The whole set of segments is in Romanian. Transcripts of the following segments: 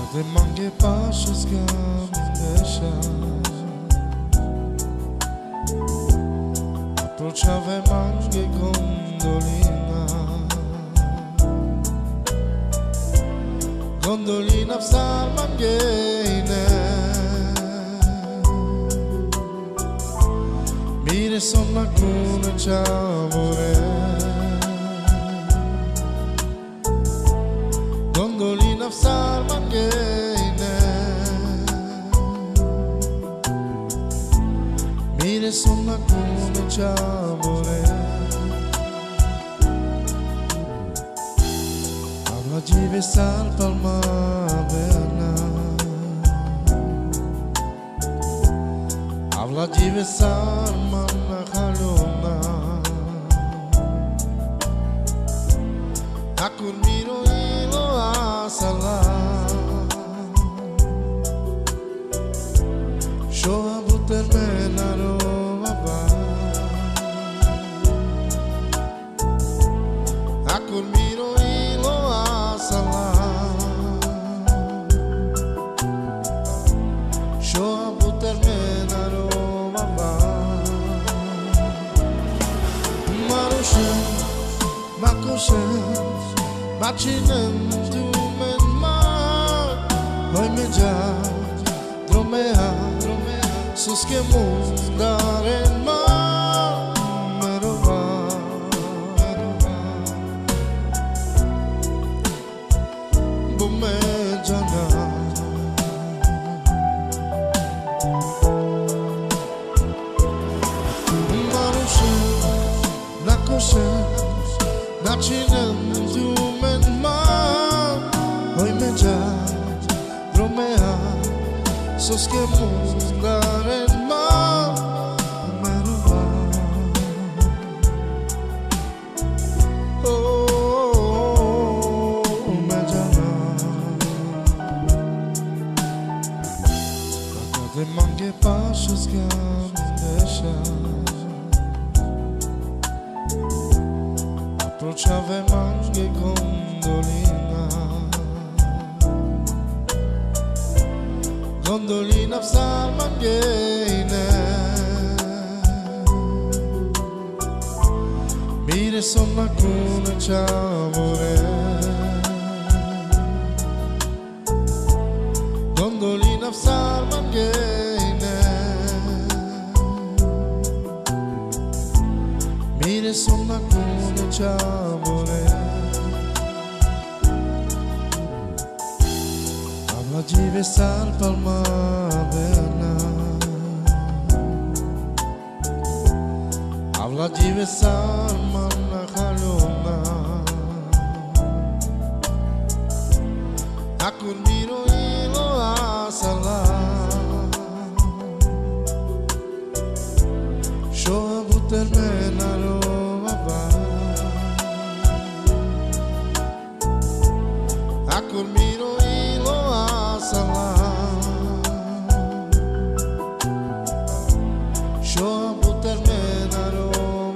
Dhe mange pashës kam ndesha Approċave mange gondolina Gondolina f'sar mangejne Mire sonna kuna čavore Gondolina f'sar mangejne Mire sonna kuna čavore Habla jive sal palma verna Habla jive sal manna khalona Akur miro ilo asala Shoa buter menaro baba Akur miro ilo asala Shoa buter menaro baba Marushen Makushen Macinem tu men ma Hoj me gja Dromea Sus ke mundaren ma Merova Bume jana Marushen Nakoshen Nachinem tu men ma Hoj me gja Dromea Sus ke mundaren ma Merova me jana Kaka dhe mange pashës kam ndesha Approċave mange gondolina Gondolina f'sar mangejne Mire sonna kuna čavore Gondolina f'sar mangejne Mire sonna kuna čavore Habla jive sal palma verna Habla jive sal manna khalona Akur miro ilo asala Shoa buter menaro baba Akur miro ilo asala Shoa buter menaro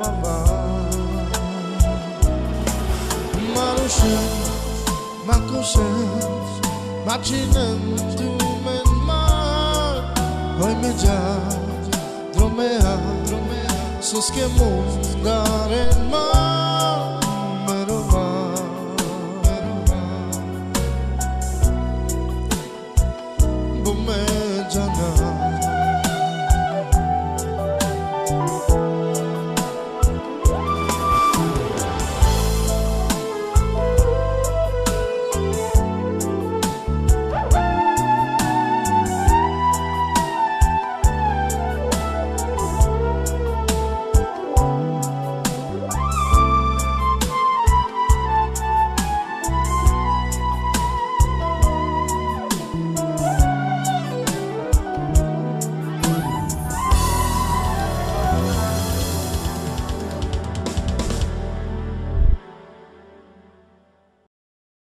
baba Marushen Makushen Macinem tu men ma Hoj me gja Dromea Sus ke mundaren ma